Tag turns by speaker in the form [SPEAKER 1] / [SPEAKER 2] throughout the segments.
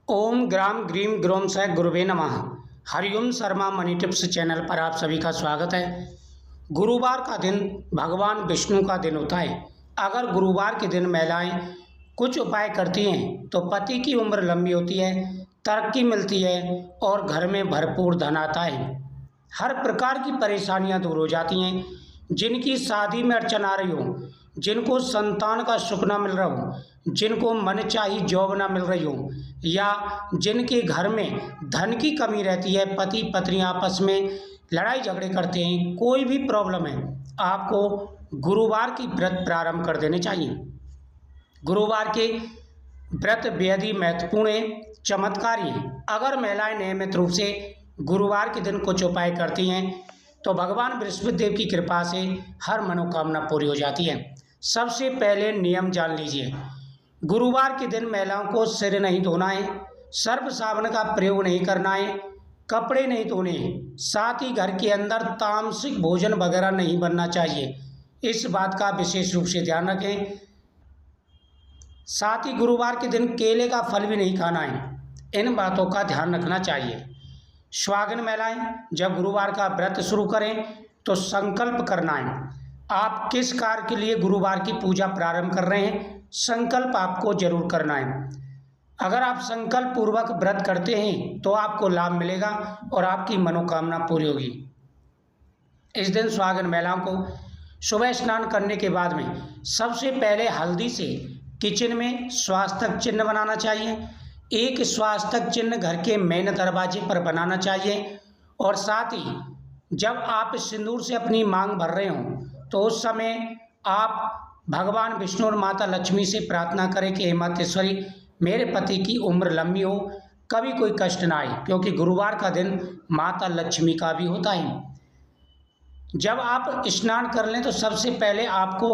[SPEAKER 1] ओम ग्राम grim ग्रोम सह गुरुवे नमः। Hariom Sharma money tips channel पर आप सभी का स्वागत है। गुरुवार का दिन भगवान विष्णु का दिन होता है। अगर गुरुवार के दिन महिलाएं कुछ उपाय करती हैं तो पति की उम्र लंबी होती है, तरक्की मिलती है और घर में भरपूर धन आता है। हर प्रकार की परेशानियां दूर हो जाती हैं। जिनकी शादी में अड़चन आ रही हो, जिनको संतान का सुख ना मिल रहा हो, जिनको मनचाही जॉब ना मिल रही हो, या जिनके घर में धन की कमी रहती है, पति पत्नी आपस में लड़ाई झगड़े करते हैं, कोई भी प्रॉब्लम है, आपको गुरुवार की व्रत प्रारंभ कर देने चाहिए। गुरुवार के व्रत बेहद ही महत्वपूर्ण है, चमत्कारी है। अगर महिलाएं नियमित रूप से गुरुवार के दिन कुछ उपाय करती हैं तो भगवान बृहस्पति देव की कृपा से हर मनोकामना पूरी हो जाती है। सबसे पहले नियम जान लीजिए। गुरुवार के दिन महिलाओं को सिर नहीं धोना है, सर्फ साबुन का प्रयोग नहीं करना है, कपड़े नहीं धोने हैं, साथ ही घर के अंदर तामसिक भोजन वगैरह नहीं बनना चाहिए। इस बात का विशेष रूप से ध्यान रखें। साथ ही गुरुवार के दिन केले का फल भी नहीं खाना है। इन बातों का ध्यान रखना चाहिए। सुहागिन महिलाएं जब गुरुवार का व्रत शुरू करें तो संकल्प करना है। आप किस कार्य के लिए गुरुवार की पूजा प्रारंभ कर रहे हैं, संकल्प आपको जरूर करना है। अगर आप संकल्प पूर्वक व्रत करते हैं तो आपको लाभ मिलेगा और आपकी मनोकामना पूरी होगी। इस दिन सुहागिन महिलाओं को सुबह स्नान करने के बाद में सबसे पहले हल्दी से किचन में स्वास्तिक चिन्ह बनाना चाहिए। एक स्वास्तिक चिन्ह घर के मेन दरवाजे पर बनाना चाहिए और साथ ही जब आप सिंदूर से अपनी मांग भर रहे हों तो उस समय आप भगवान विष्णु और माता लक्ष्मी से प्रार्थना करें कि हे मातेश्वरी, मेरे पति की उम्र लंबी हो, कभी कोई कष्ट ना आए, क्योंकि गुरुवार का दिन माता लक्ष्मी का भी होता है। जब आप स्नान कर लें तो सबसे पहले आपको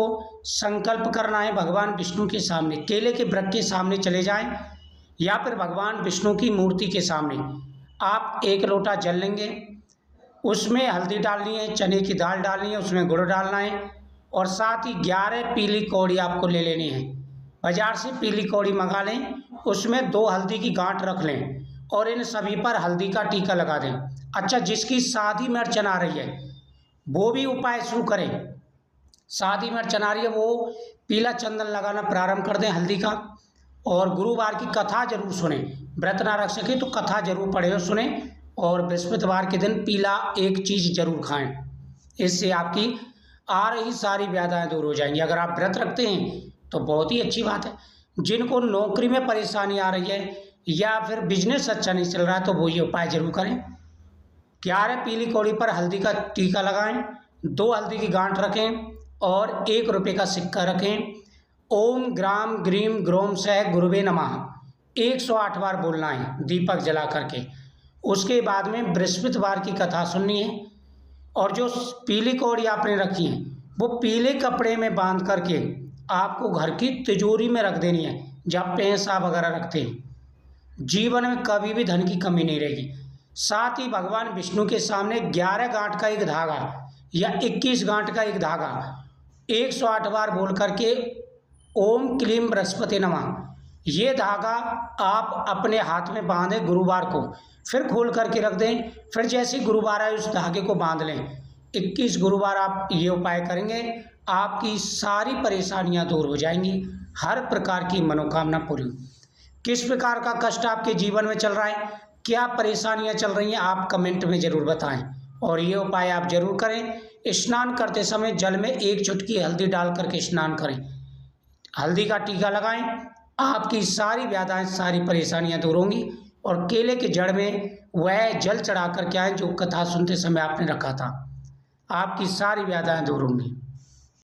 [SPEAKER 1] संकल्प करना है भगवान विष्णु के सामने। केले के वृक्ष के सामने चले जाएं या फिर भगवान विष्णु की मूर्ति के सामने आप एक लोटा जल लेंगे, उसमें हल्दी डालनी है, चने की दाल डालनी है, उसमें गुड़ डालना है और साथ ही 11 पीली कौड़ी आपको ले लेनी है। बाजार से पीली कौड़ी मंगा लें, उसमें 2 हल्दी की गांठ रख लें और इन सभी पर हल्दी का टीका लगा दें। अच्छा, जिसकी शादी में अड़चन आ रही है वो भी उपाय शुरू करें। शादी में अड़चन आ रही है वो पीला चंदन लगाना प्रारंभ कर दें हल्दी का, और गुरुवार की कथा जरूर सुने। व्रत ना रख सके तो कथा जरूर पढ़े और सुने, और बृहस्पतिवार के दिन पीला एक चीज़ जरूर खाएं। इससे आपकी आ रही सारी व्याधियाँ दूर हो जाएंगी। अगर आप व्रत रखते हैं तो बहुत ही अच्छी बात है। जिनको नौकरी में परेशानी आ रही है या फिर बिजनेस अच्छा नहीं चल रहा है तो वो ये उपाय जरूर करें। 11 पीली कौड़ी पर हल्दी का टीका लगाएं, 2 हल्दी की गांठ रखें और 1 रुपये का सिक्का रखें। ओम ग्राम ग्रीम ग्रोम सह गुरुवे नमः 108 बार बोलना है दीपक जला करके। उसके बाद में बृहस्पतिवार की कथा सुननी है और जो पीली कौड़ी आपने रखी है वो पीले कपड़े में बांध करके आपको घर की तिजोरी में रख देनी है, जहाँ पैसा वगैरह रखते हैं। जीवन में कभी भी धन की कमी नहीं रहेगी। साथ ही भगवान विष्णु के सामने 11 गांठ का एक धागा या 21 गांठ का एक धागा 108 बार बोल करके ओम क्लीम बृहस्पति नमः, ये धागा आप अपने हाथ में बांधें गुरुवार को, फिर खोल करके रख दें। फिर जैसे गुरुवार आए उस धागे को बांध लें। 21 गुरुवार आप ये उपाय करेंगे, आपकी सारी परेशानियां दूर हो जाएंगी, हर प्रकार की मनोकामना पूरी। किस प्रकार का कष्ट आपके जीवन में चल रहा है, क्या परेशानियां चल रही हैं, आप कमेंट में ज़रूर बताएं और ये उपाय आप जरूर करें। स्नान करते समय जल में 1 चुटकी हल्दी डाल करके स्नान करें, हल्दी का टीका लगाएं, आपकी सारी व्याधियाँ सारी परेशानियां दूर होंगी। और केले के जड़ में वह जल चढ़ा कर के आए जो कथा सुनते समय आपने रखा था, आपकी सारी व्याधियाँ दूर होंगी।